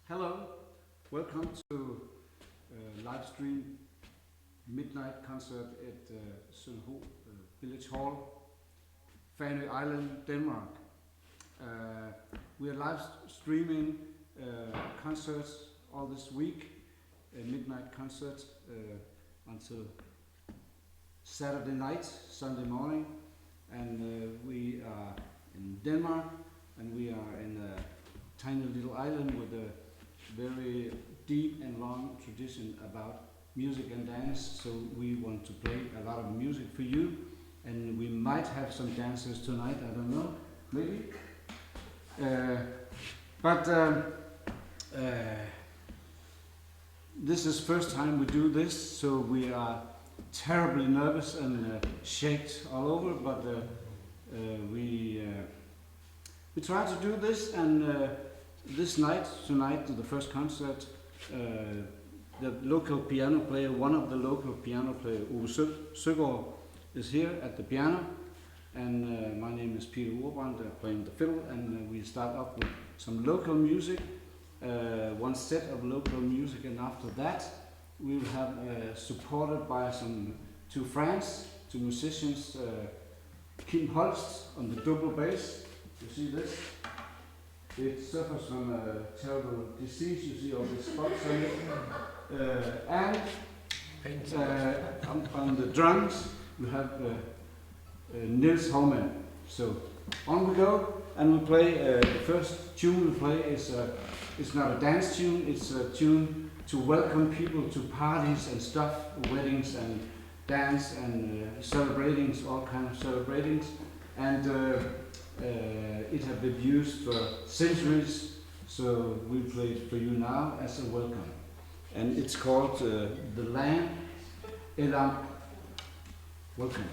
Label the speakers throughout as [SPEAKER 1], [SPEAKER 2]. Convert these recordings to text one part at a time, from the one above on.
[SPEAKER 1] Hello, welcome to live stream midnight concert at Sönderho Village Hall, Fanø Island, Denmark. We are live streaming concerts all this week, midnight concerts until Saturday night, Sunday morning, and we are in Denmark, and we are in a tiny little island with a very deep and long tradition about music and dance, so we want to play a lot of music for you, and we might have some dancers tonight, I don't know, maybe. This is first time we do this, so we are terribly nervous and shaked all over, but we try to do this, and this night, tonight, the first concert, the local piano player, one of the local piano players, Sönderho, is here at the piano, and my name is Peter Urbrand, playing the fiddle, and we start off with some local music, one set of local music, and after that we will have supported by two friends, two musicians, Kim Holst on the double bass, you see this? It suffers from a terrible disease, you see all the spots on it. And on the drums we have nderho. So on we go, and we play, the first tune we play is it's not a dance tune, it's a tune to welcome people to parties and stuff, weddings and dance and celebrations, all kinds of celebrations. And it has been used for centuries, so we play it for you now as a welcome. And it's called The Lamb, Elam. Welcome.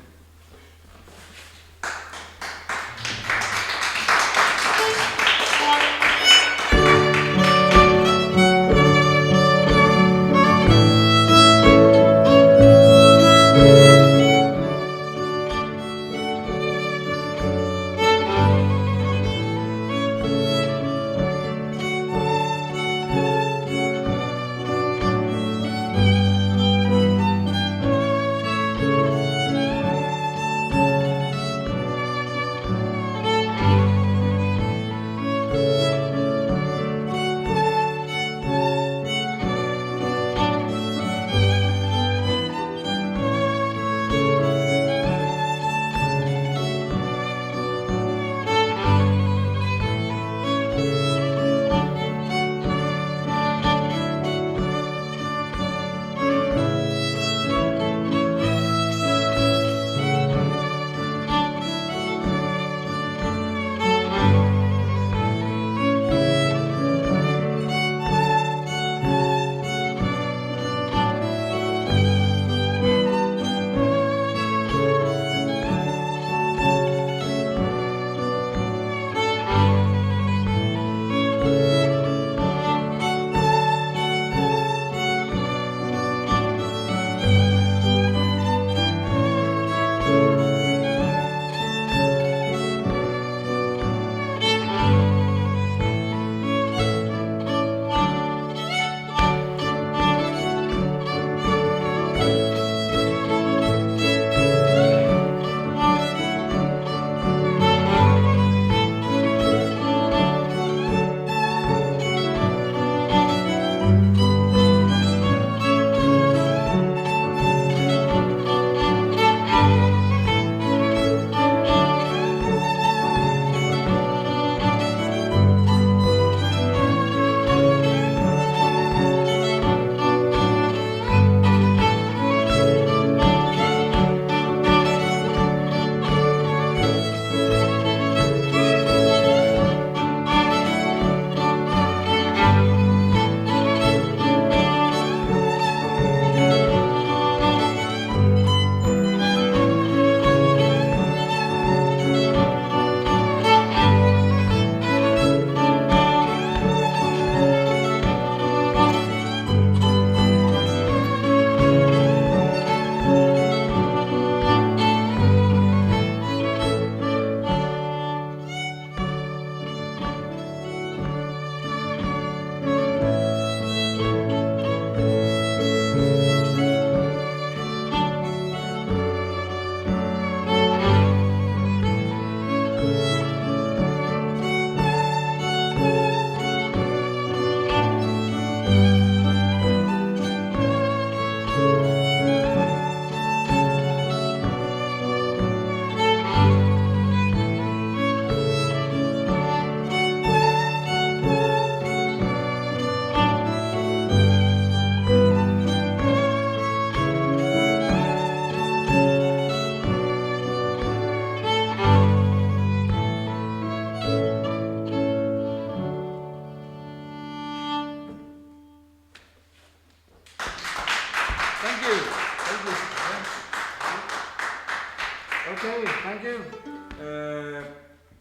[SPEAKER 1] Okay, thank you.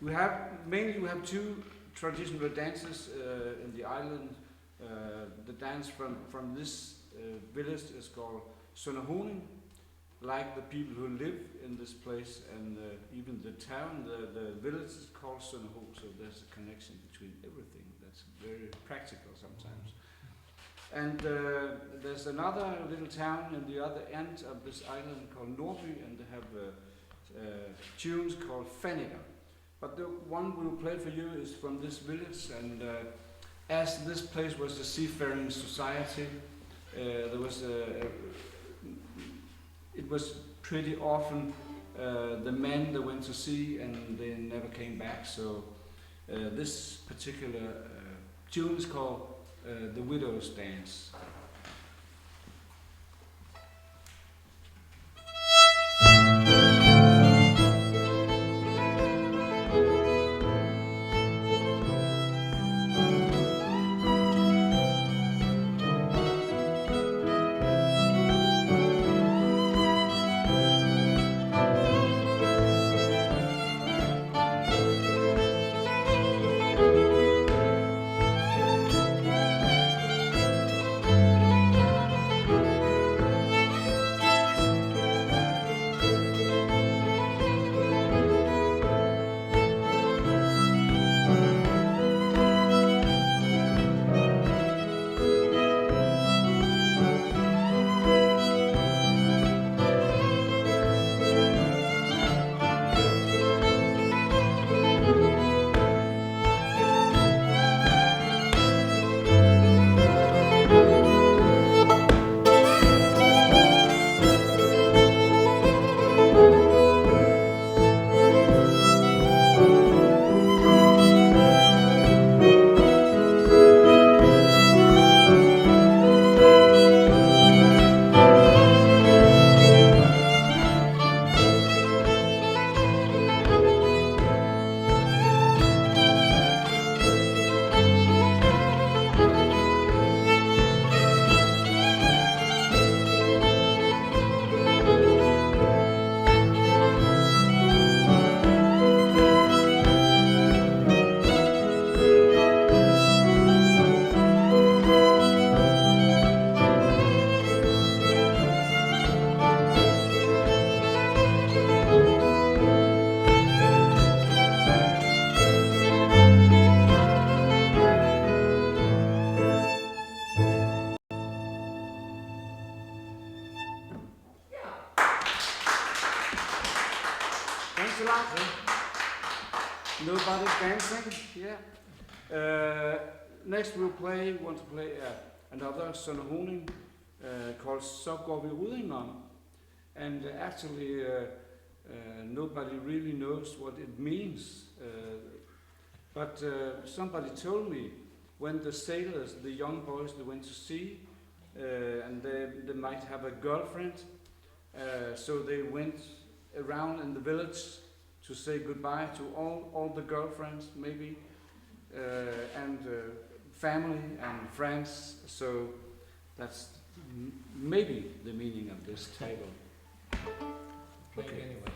[SPEAKER 1] We have two traditional dances in the island. The dance from this village is called Sönderho, like the people who live in this place, and even the town, the village is called Sönderho, so there's a connection between everything. That's very practical sometimes. And there's another little town in the other end of this island called Nordby, and they have tunes called Faniger. But the one we will play for you is from this village, and as this place was a seafaring society, there was it was pretty often the men that went to sea and they never came back. So this particular tune is called The Widow's Dance. Thanks a lot. Nobody's dancing. Yeah. Next we'll want to play another Sönderho called Så går vi udenom. And actually nobody really knows what it means. But somebody told me when the sailors, the young boys, they went to sea and they might have a girlfriend, so they went around in the village to say goodbye to all the girlfriends, maybe, and family and friends. So that's maybe the meaning of this title.
[SPEAKER 2] Okay. Anyway.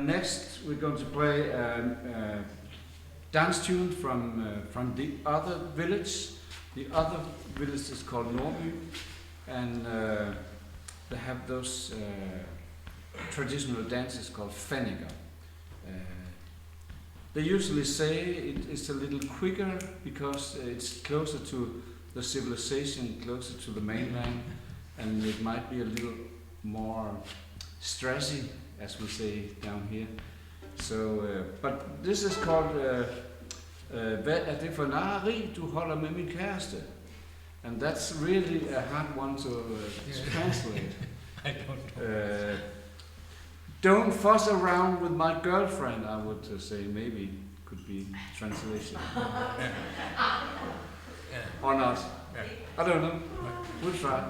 [SPEAKER 1] Next, we're going to play dance tune from the other village. The other village is called Norby, and they have those traditional dances called Fenninger. They usually say it is a little quicker because it's closer to the civilization, closer to the mainland, and it might be a little more stressy, as we say down here. So, but this is called Hvad det for narri, du holder med min kæreste? And that's really a hard one to translate.
[SPEAKER 2] I don't know.
[SPEAKER 1] Don't fuss around with my girlfriend, I would say, maybe could be translation. Or not. I don't know. We'll try.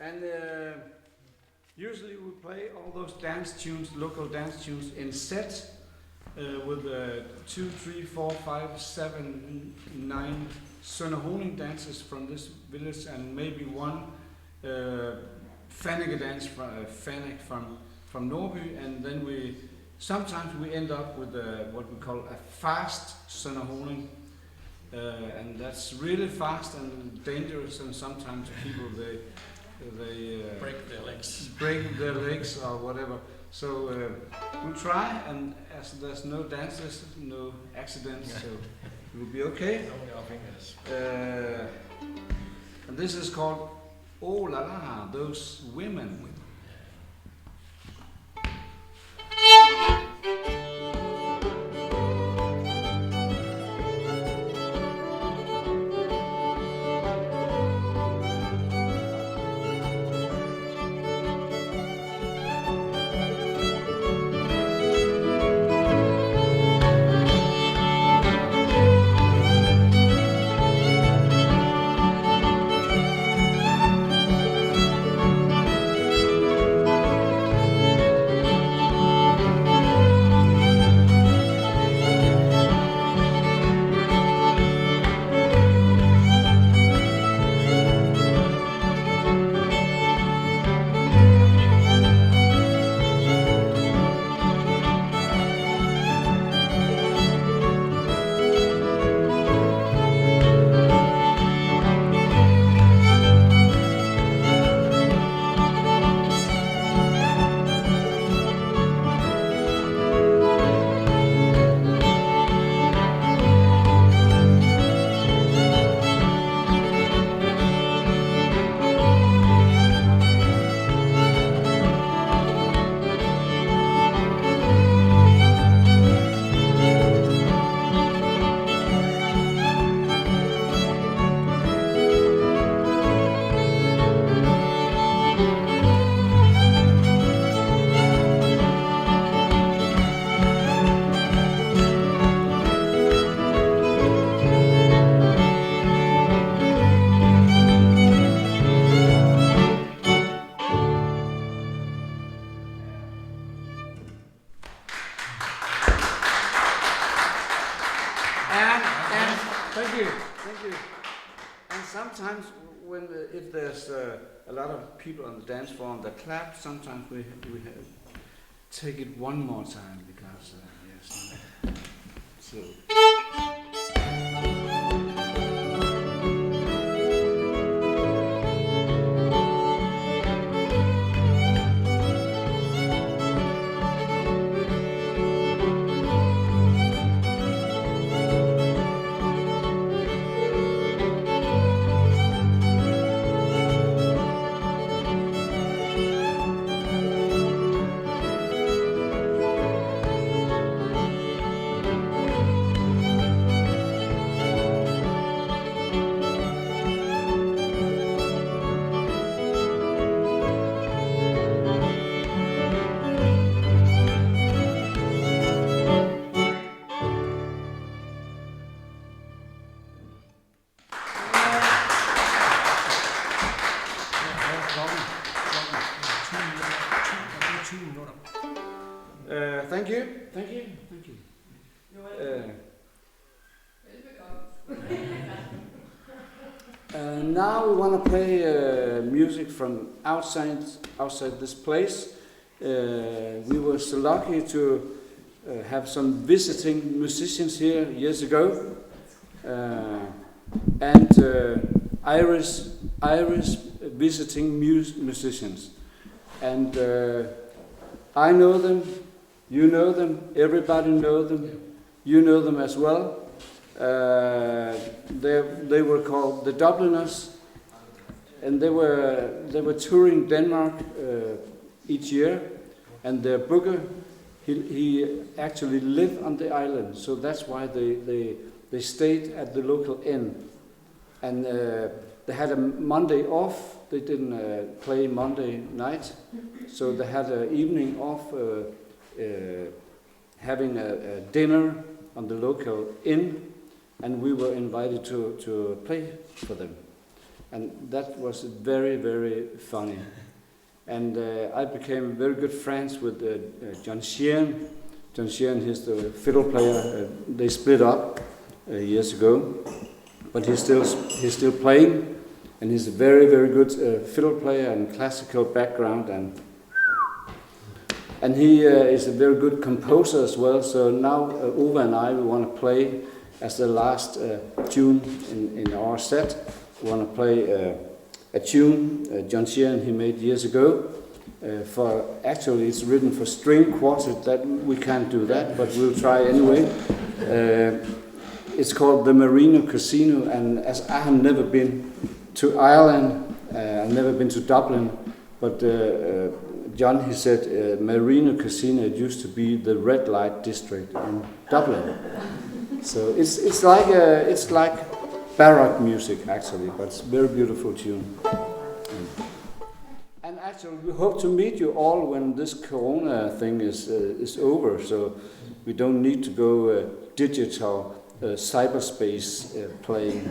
[SPEAKER 1] And usually we play all those dance tunes, local dance tunes, in set with 2, 3, 4, 5, 7, 9 Sönderho dances from this village, and maybe one Fenninger dance from Norby, and then sometimes we end up with what we call a fast Sönderho, and that's really fast and dangerous, and sometimes people they break their legs or whatever. So we'll try, and as there's no dances, no accidents, so it will be okay.
[SPEAKER 2] Only our fingers.
[SPEAKER 1] And this is called Oh La La, those women. And thank you. And sometimes if there's a lot of people on the dance floor that clap, sometimes we take it one more time because yes. So. Thank you. Now we want to play music from outside this place. We were so lucky to have some visiting musicians here years ago, and Irish visiting musicians, and I know them. You know them, everybody know them, you know them as well. They were called the Dubliners, and they were touring Denmark each year, and their booker, he actually lived on the island, so that's why they stayed at the local inn. And they had a Monday off, they didn't play Monday night, so they had an evening off, having a dinner on the local inn, and we were invited to play for them, and that was very, very funny. And I became very good friends with John Sheehan. John Sheehan, he's the fiddle player. They split up years ago, but he's still playing, and he's a very, very good fiddle player and classical background, and he is a very good composer as well. So now Ove and I, we want to play as the last tune in our set. We want to play a tune John Sheehan he made years ago. Actually, it's written for string quartet. That we can't do that, but we'll try anyway. It's called the Marino Casino, and as I have never been to Ireland, I've never been to Dublin, but John, he said, Marino Casino, it used to be the red light district in Dublin. So it's like baroque music actually, but it's a very beautiful tune. And actually, we hope to meet you all when this Corona thing is over, so we don't need to go digital cyberspace playing.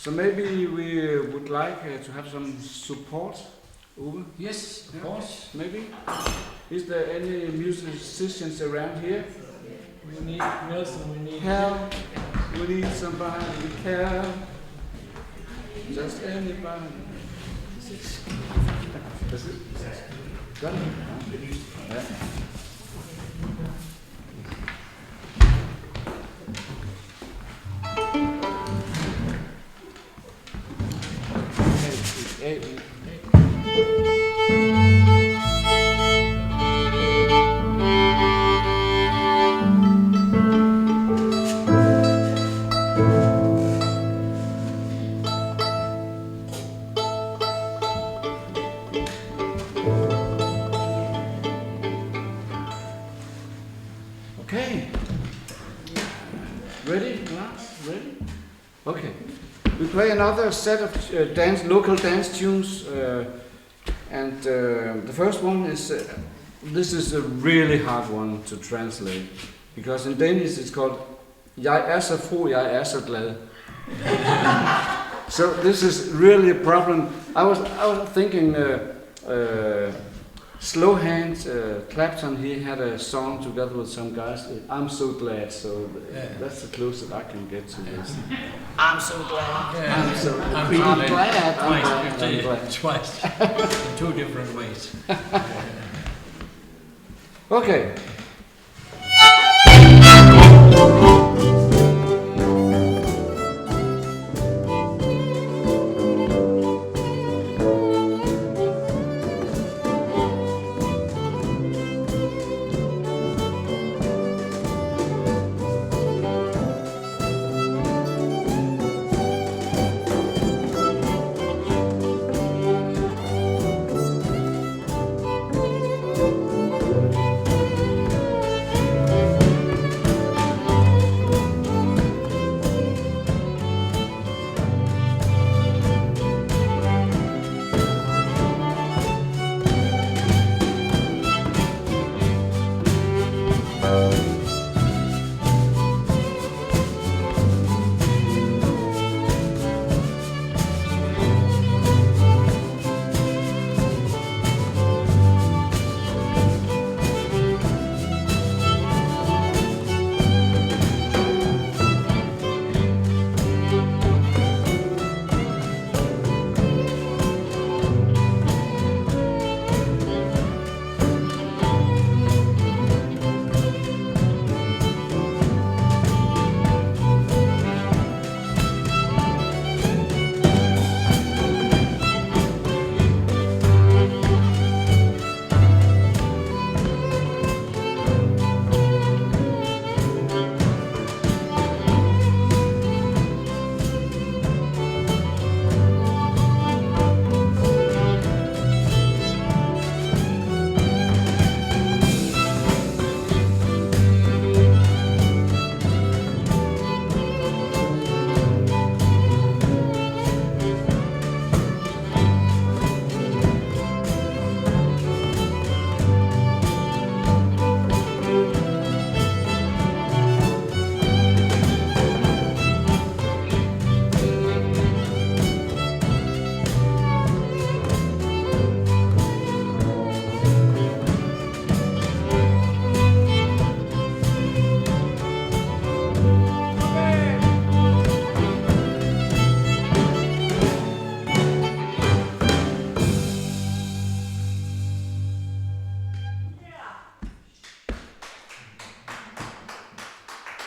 [SPEAKER 1] So maybe we would like to have some support, Uwe?
[SPEAKER 2] Yes, of
[SPEAKER 1] Yeah.
[SPEAKER 2] course.
[SPEAKER 1] Maybe? Is there any musicians around here?
[SPEAKER 2] We need Wilson, we need
[SPEAKER 1] Help! We need somebody to care. Just anybody. That's it. Got it? Yeah. Okay. Ready? Lars? Ready? Okay. We play another set of local dance tunes, and the first one is this is a really hard one to translate because in Danish it's called "Jeg så fro, jeg så glad." So this is really a problem. I was thinking. Slow Hand Clapton, he had a song together with some guys. I'm so glad. So that's the closest I can get to this. I'm so glad.
[SPEAKER 2] Yeah.
[SPEAKER 1] I'm so
[SPEAKER 2] I'm
[SPEAKER 1] glad. I'm glad.
[SPEAKER 2] Twice. In two different ways.
[SPEAKER 1] Okay.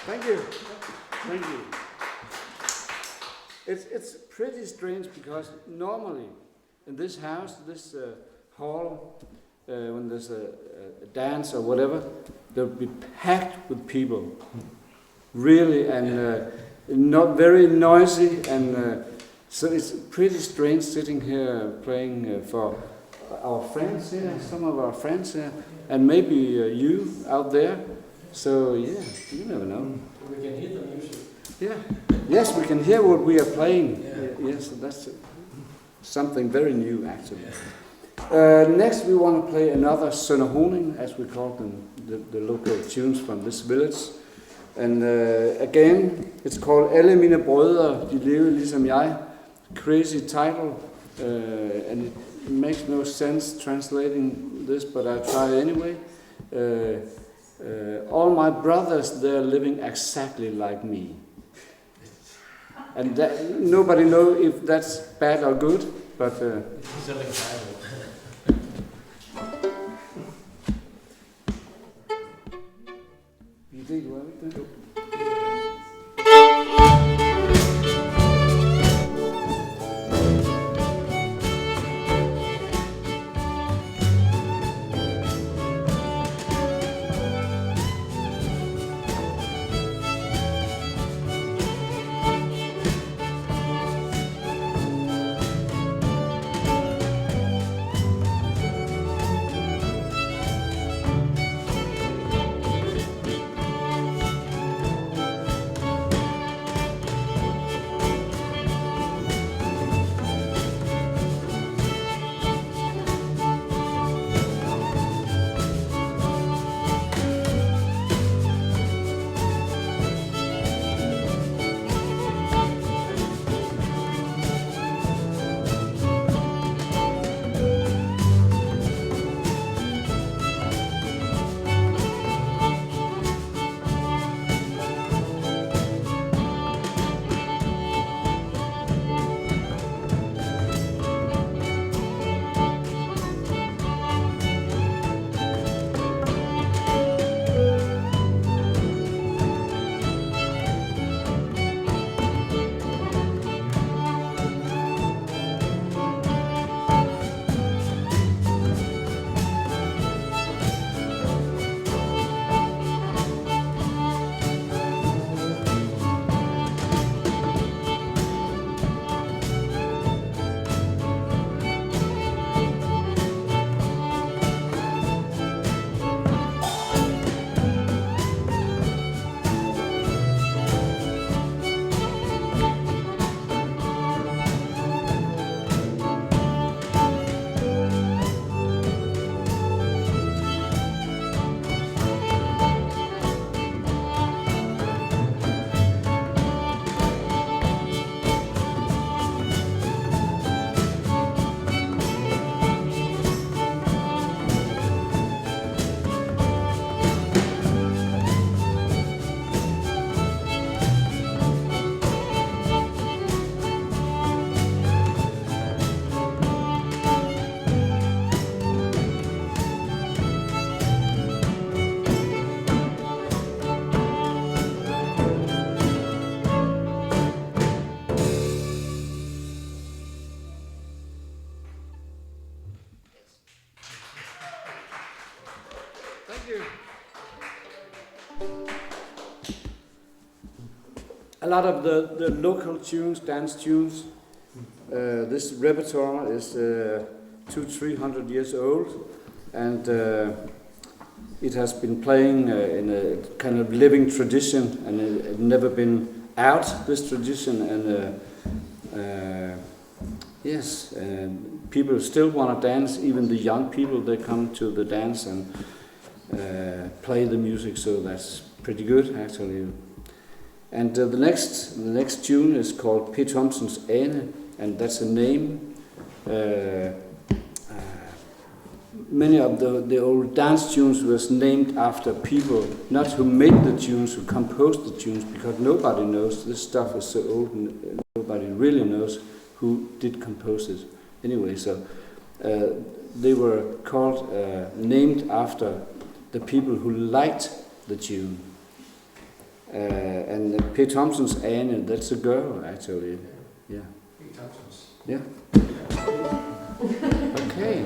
[SPEAKER 1] Thank you. Thank you. It's pretty strange because normally in this house, this hall, when there's a dance or whatever, they'll be packed with people, really, and not very noisy, and so it's pretty strange sitting here playing for our friends here, some of our friends here, and maybe you out there. So yeah, you never know.
[SPEAKER 2] We can hear the music.
[SPEAKER 1] Yeah. Yes, we can hear what we are playing. Yes, that's something very new actually. Next we want to play another Sönderho, as we call them, the local tunes from this village. And again, it's called Alle mine brødre, de levede ligesom jeg. crazy title, and it makes no sense translating this, but I try anyway. All my brothers, they're living exactly like me. And that, nobody knows if that's bad or good, but...
[SPEAKER 2] It's a selling title.
[SPEAKER 1] You think well, then? A lot of the local tunes, dance tunes, this repertoire is 200-300 years old, and it has been playing in a kind of living tradition, and it never been out, this tradition, and yes, people still want to dance. Even the young people, they come to the dance and play the music, so that's pretty good actually. And the next tune is called P. Thompson's Ane, and that's a name. Many of the old dance tunes was named after people, not who made the tunes, who composed the tunes, because nobody knows, this stuff is so old and nobody really knows who did compose it. Anyway, so they were called, named after the people who liked the tune. And P. Thompson's Ane, that's a girl actually. Yeah.
[SPEAKER 2] P. Thompson's.
[SPEAKER 1] Yeah. Okay.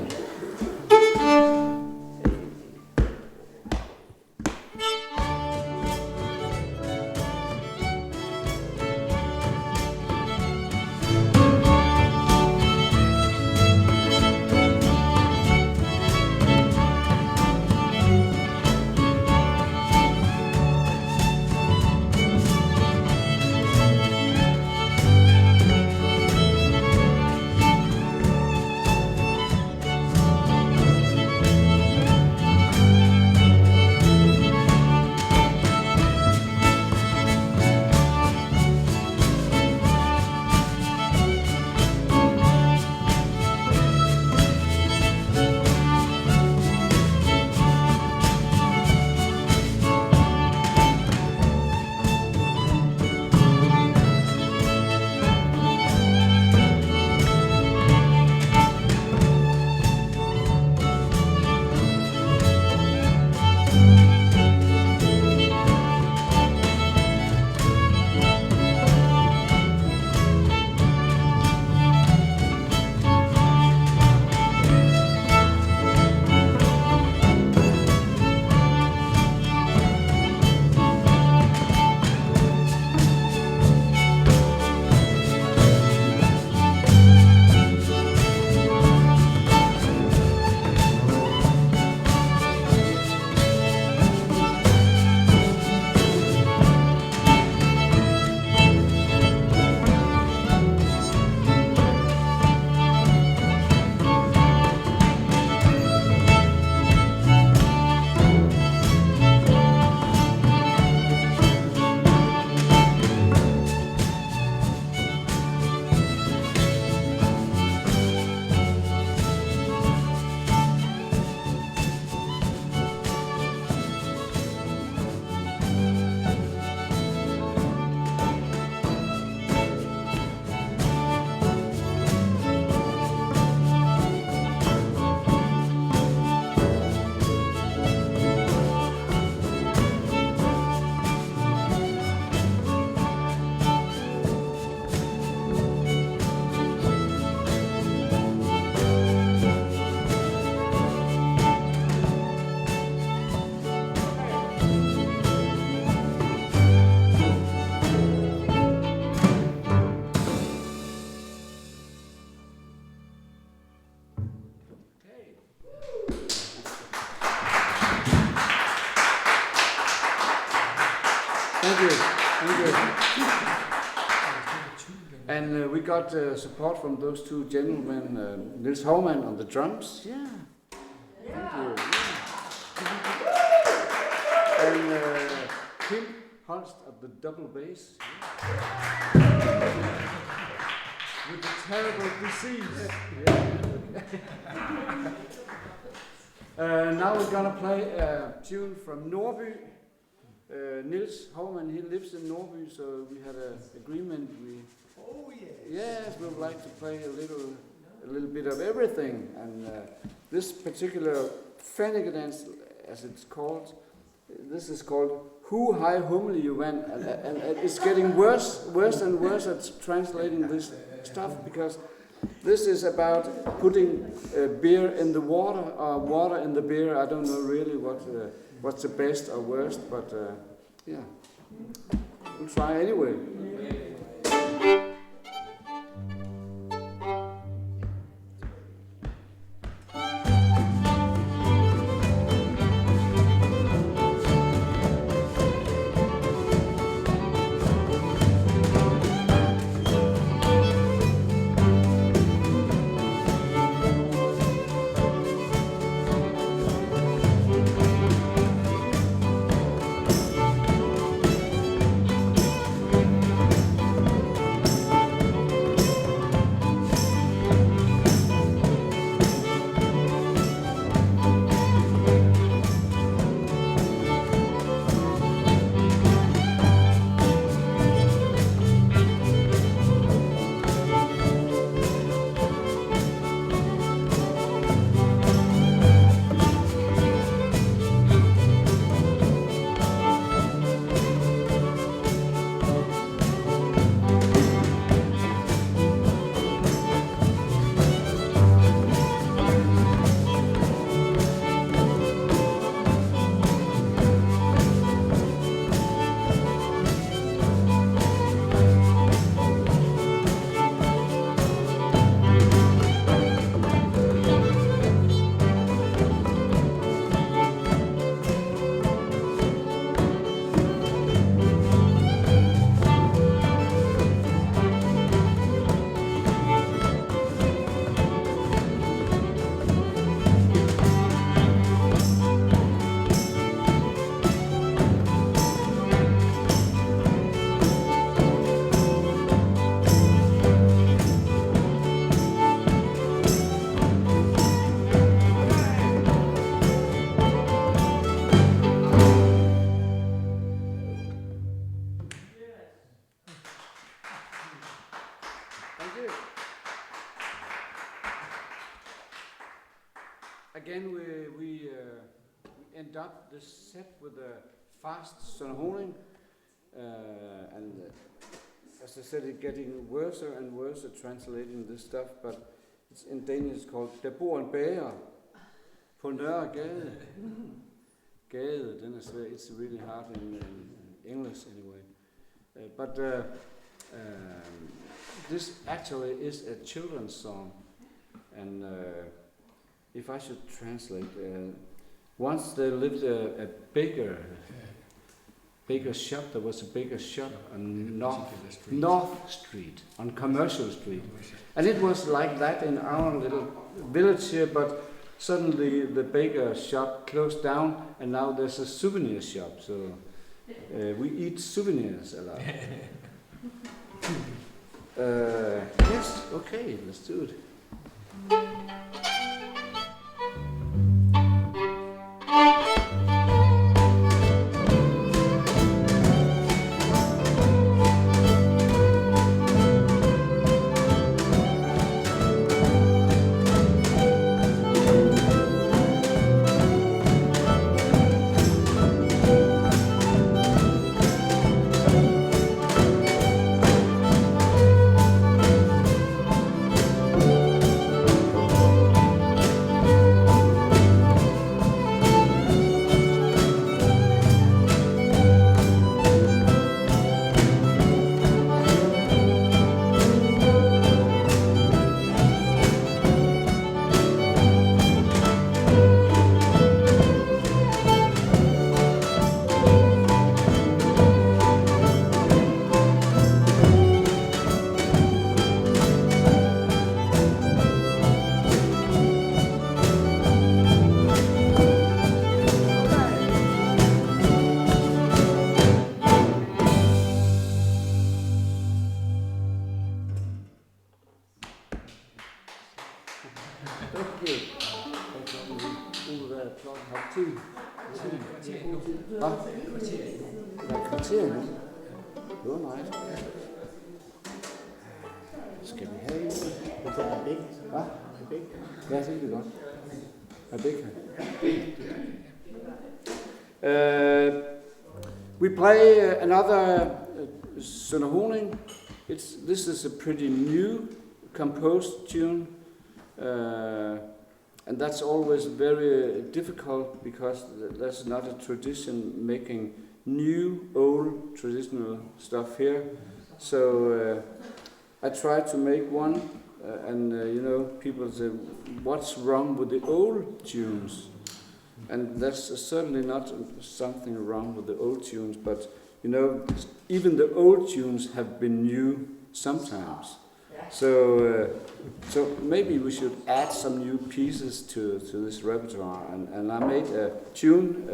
[SPEAKER 1] Thank you. Thank you. And we got support from those two gentlemen, Nils Hovman on the drums. Yeah. Thank you. Yeah. And Kim Holst at the double bass. With the terrible disease. Now we're gonna play a tune from Norby. Nils Hovman, he lives in Norby, so we had an agreement. Yes, we would like to play a little bit of everything. And this particular Fenniger dance, as it's called, this is called "Who High Humle You Went," and it's getting worse and worse at translating this stuff, because this is about putting beer in the water or water in the beer. I don't know really what's the best or worst, but yeah, we'll try anyway. Again, we end up this set with a fast Sönderho, and as I said, it's getting worse and worse at translating this stuff, but it's in Danish it's called "Der bor en bager på Nørre Gade." Gade, then it's really hard in English anyway. But this actually is a children's song, and if I should translate, once there lived a baker shop. There was a baker shop on North Street, on Commercial Street, and it was like that in our little village here. But suddenly the baker shop closed down, and now there's a souvenir shop. So we eat souvenirs a lot. Yes, okay, let's do it. kvarter nu. Det var meget. Skal vi have en?
[SPEAKER 2] Det er begge.
[SPEAKER 1] Hvad? Ja, det er det godt. Rebecca. We play another Sönderho. This is a pretty new composed tune, and that's always very difficult because there's not a tradition making new, old, traditional stuff here. So I try to make one, and people say, what's wrong with the old tunes? And there's certainly not something wrong with the old tunes, but even the old tunes have been new sometimes. So maybe we should add some new pieces to this repertoire. And I made a tune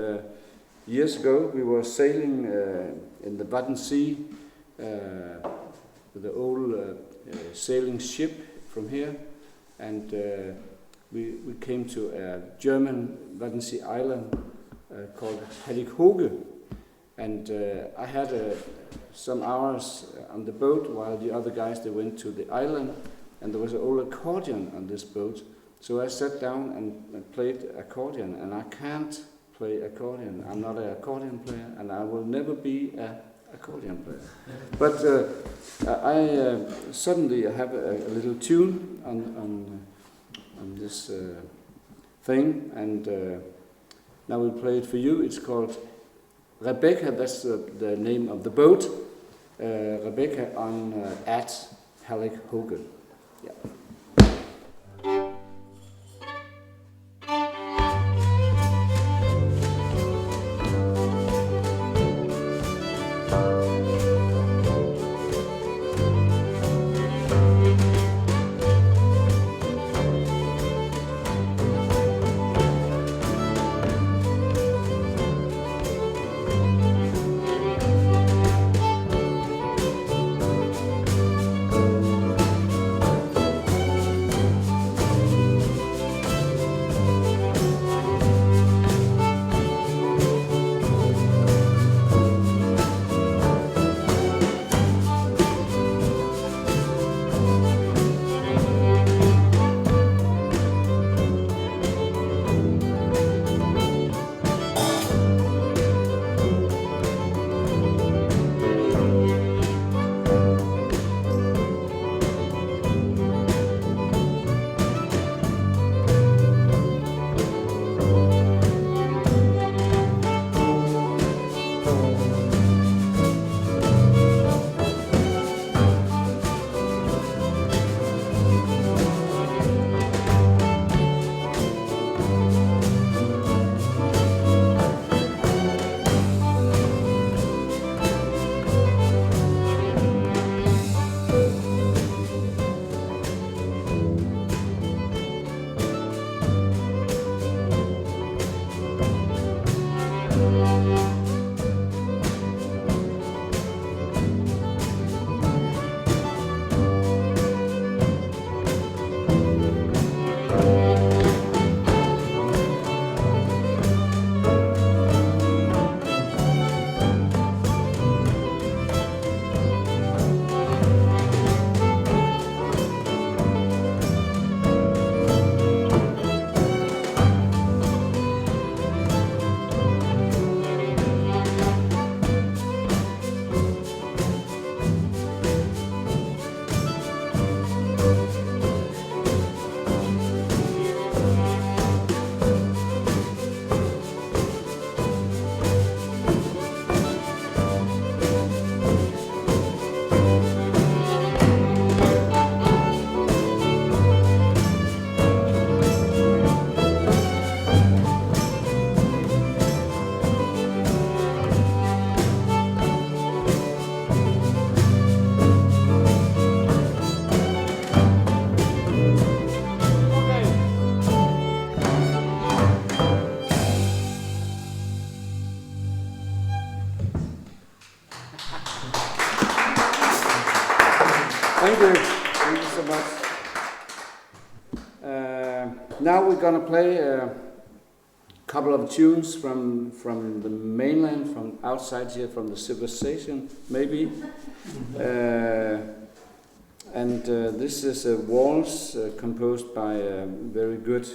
[SPEAKER 1] years ago. We were sailing in the Bottom Sea with the old sailing ship from here, and we came to a German Bottom Sea island called nderho. And I had some hours on the boat while the other guys, they went to the island, and there was an old accordion on this boat. So I sat down and played accordion, and I can't play accordion. I'm not an accordion player, and I will never be an accordion player. But I suddenly have a little tune on this thing, and now we'll play it for you. It's called Rebecca, that's the name of the boat. Rebecca on at nderho. Yeah. Thank you. Thank you so much. Now we're going to play a couple of tunes from the mainland, from outside here, from the civilization, maybe. This is a waltz composed by a very good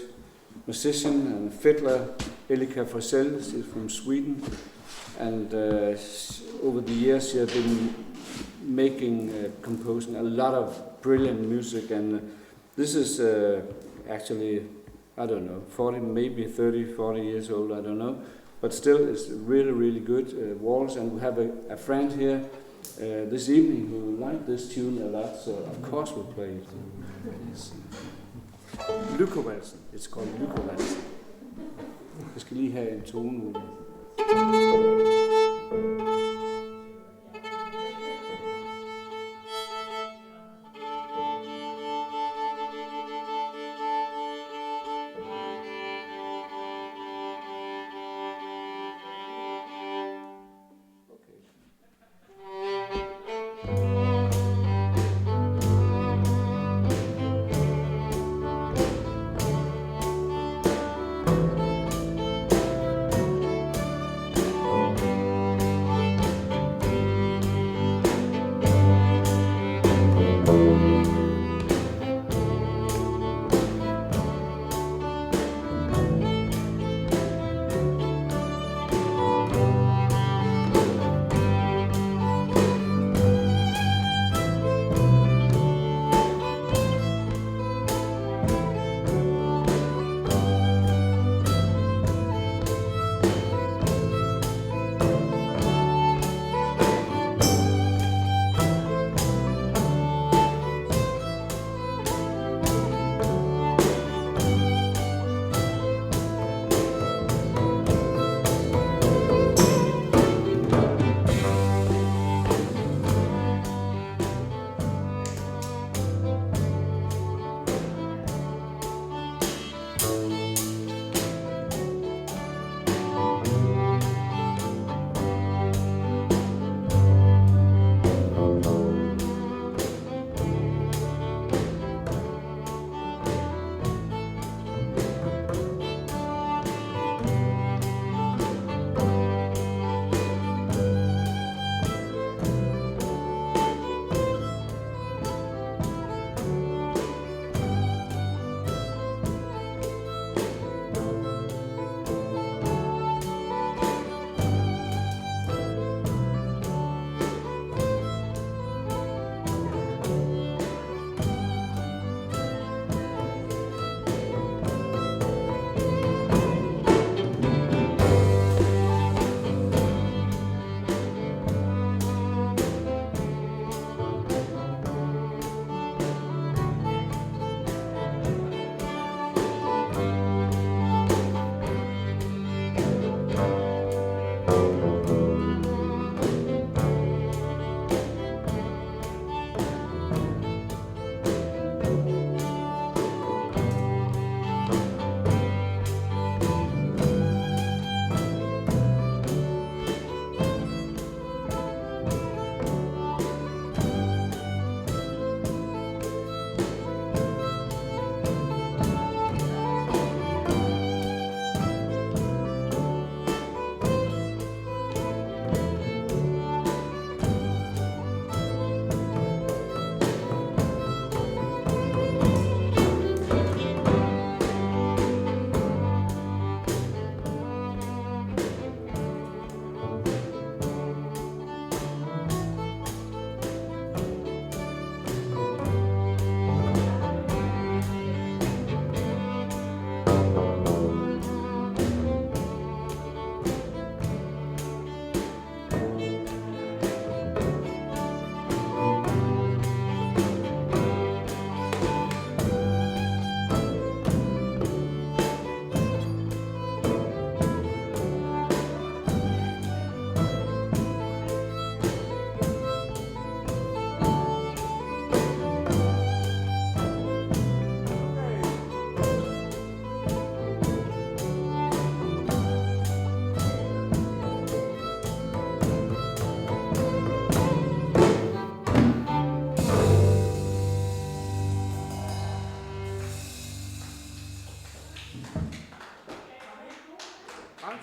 [SPEAKER 1] musician and fiddler, Elika Forsell. She's from Sweden, and over the years she has been composing a lot of brilliant music. And this is actually, I don't know, 40, maybe 30, 40 years old, I don't know. But still, it's really, really good waltz. And we have a friend here this evening who liked this tune a lot, so of course we'll play it. Lykovalsen. It's called Lykovalsen. Jeg skal lige have en tone ud.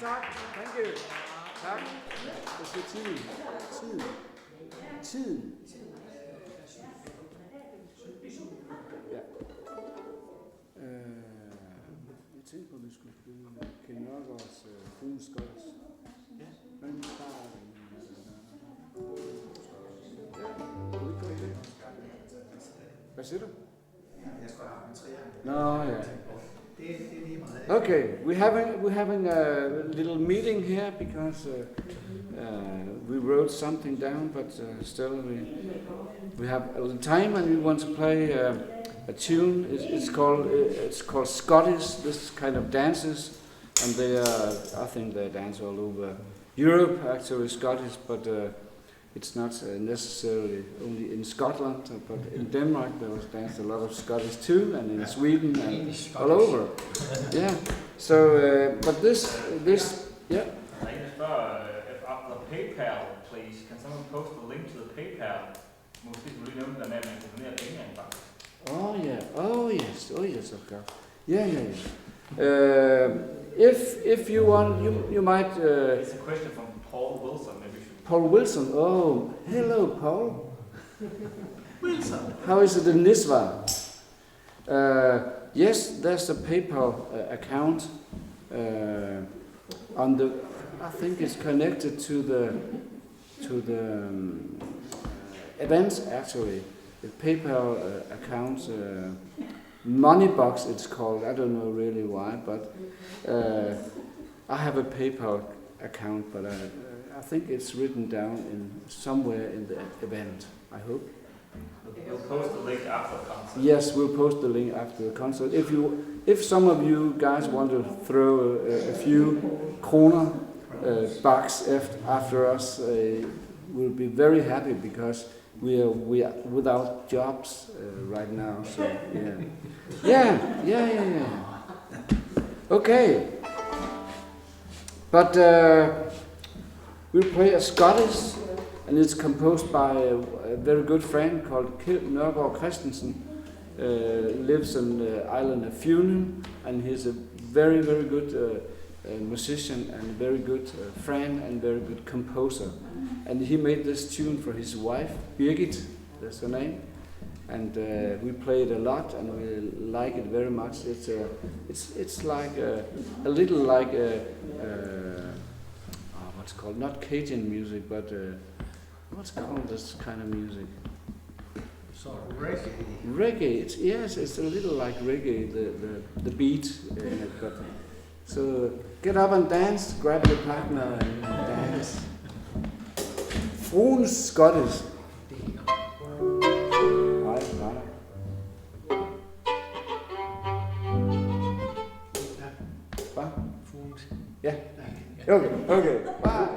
[SPEAKER 1] tak. Thank you. Tak. Jeg siger tiden. Tiden. Ja. Jeg tænkte på, at vi skulle spille Ken Nørgaards Fruens Skods. Ja. Men vi starter Hvad siger du?
[SPEAKER 2] Jeg skal have en træer.
[SPEAKER 1] No, yeah.
[SPEAKER 2] Det er lige meget.
[SPEAKER 1] Okay, we're having a little meeting here because we wrote something down, but still we have a little time and we want to play a tune. It's called Scottish. This kind of dances, and I think they dance all over Europe. Actually, Scottish, but it's not necessarily only in Scotland, but in Denmark there was danced a lot of Scottish too, and in Sweden and all over. Yeah. So, but this, yeah.
[SPEAKER 3] I just if after PayPal, please, can someone post a link to the PayPal? Most people really know that man kan donere penge af en bank.
[SPEAKER 1] Oh yeah. Oh yes, of course. Yeah. If you want, you might.
[SPEAKER 3] It's a question from Paul Wilson. Maybe we should.
[SPEAKER 1] Paul Wilson. Oh, hello, Paul.
[SPEAKER 2] Wilson.
[SPEAKER 1] How is it in Nisva? Yes, there's a PayPal account on the. I think it's connected to the events actually. The PayPal account, Moneybox it's called. I don't know really why, but I have a PayPal account, but I think it's written down in somewhere in the event. I hope.
[SPEAKER 3] We'll post the link after the concert.
[SPEAKER 1] Yes, we'll post the link after the concert. If some of you guys want to throw a few kroner bucks after us, we'll be very happy because we are without jobs right now. So yeah. Okay, but we'll play a Scottish. And it's composed by a very good friend called Kjeld Nørgaard Christensen. Lives on the island of Funen, and he's a very, very good musician and very good friend and very good composer. And he made this tune for his wife, Birgit, that's her name. And we play it a lot, and we like it very much. It's like a little like what's called, not Cajun music, but what's called this kind of music?
[SPEAKER 2] So reggae.
[SPEAKER 1] Reggae. It's a little like reggae. The beat in it. But so get up and dance. Grab your partner and dance. Fruens Scottish. Hvad? Ja. Okay. Bare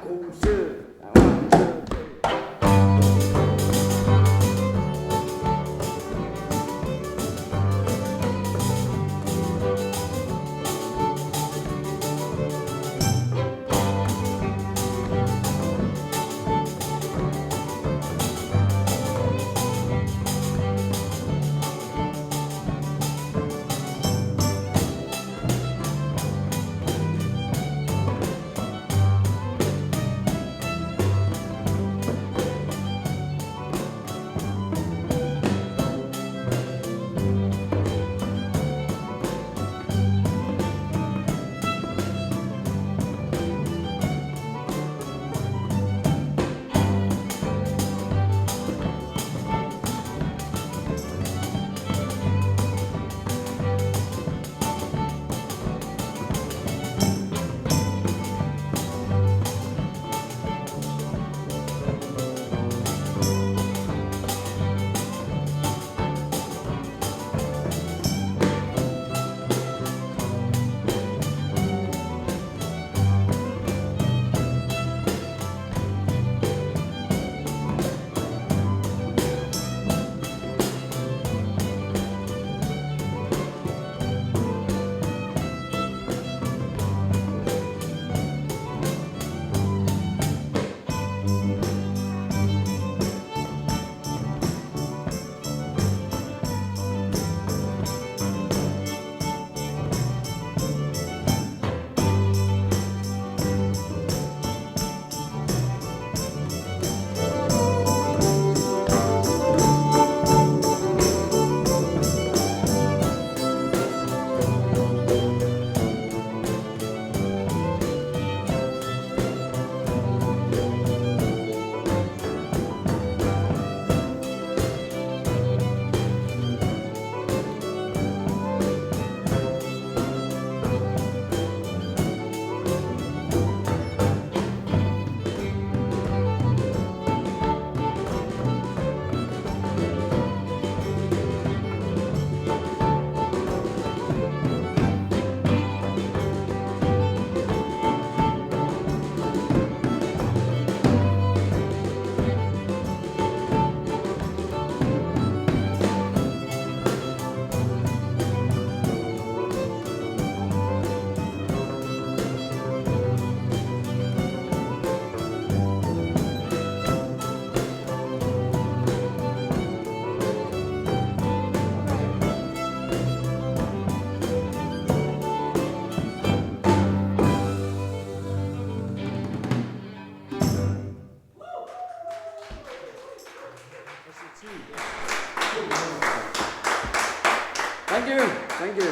[SPEAKER 1] Thank you.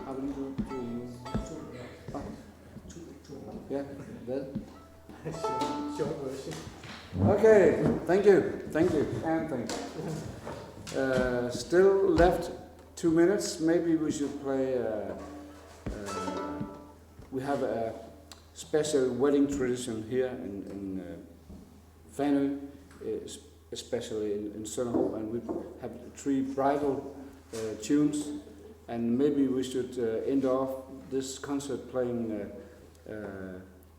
[SPEAKER 1] How will you do it? Oh. Yeah, well.
[SPEAKER 2] Short version.
[SPEAKER 1] Okay, thank you, and thank you. Still left 2 minutes. Maybe we should play. We have a special wedding tradition here in Fanø, especially in Sönderho, and we have 3 bridal tunes. And maybe we should end off this concert playing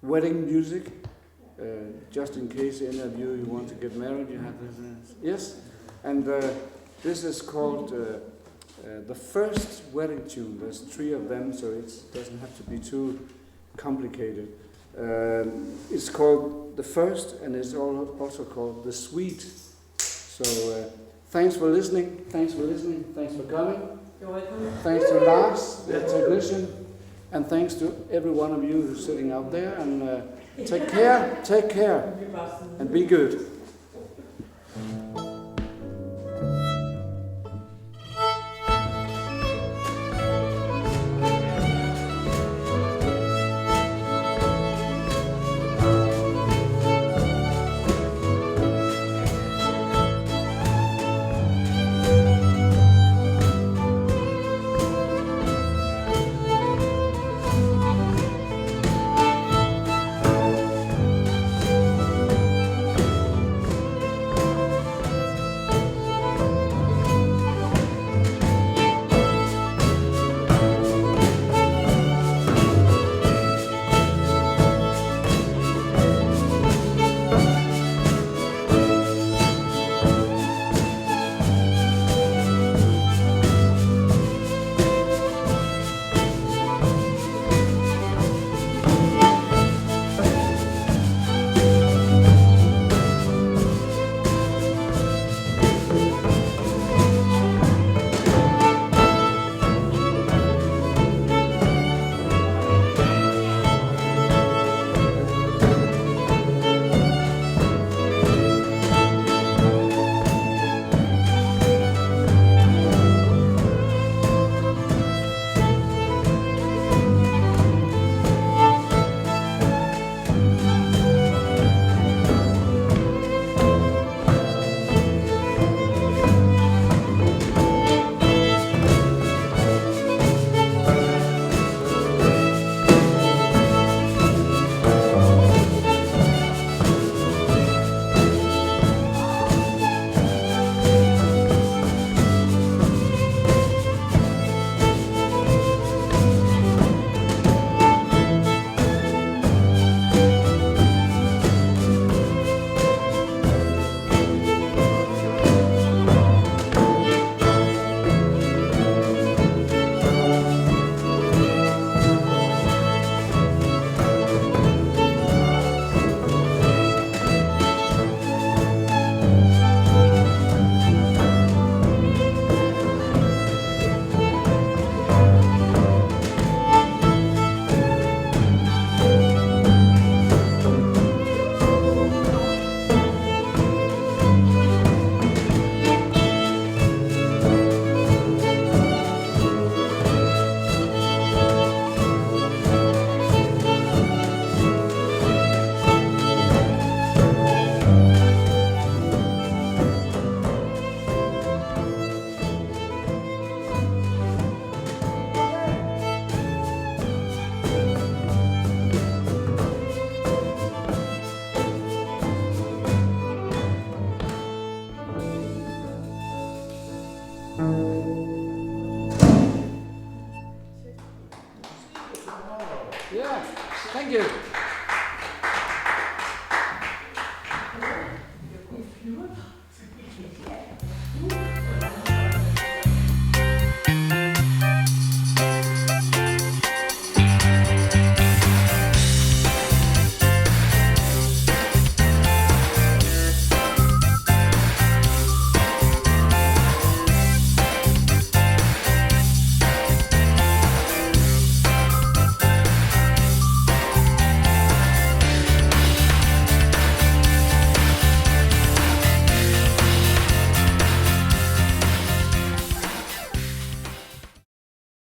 [SPEAKER 1] wedding music. Just in case any of you want to get married, you have this. Yes, and this is called the first wedding tune. There's 3 of them, so it doesn't have to be too complicated. It's called the first, and it's also called the suite. So thanks for listening. Thanks for coming.
[SPEAKER 4] You're welcome.
[SPEAKER 1] Thanks to Lars, the technician, and thanks to every one of you who's sitting out there. And take care, and be good.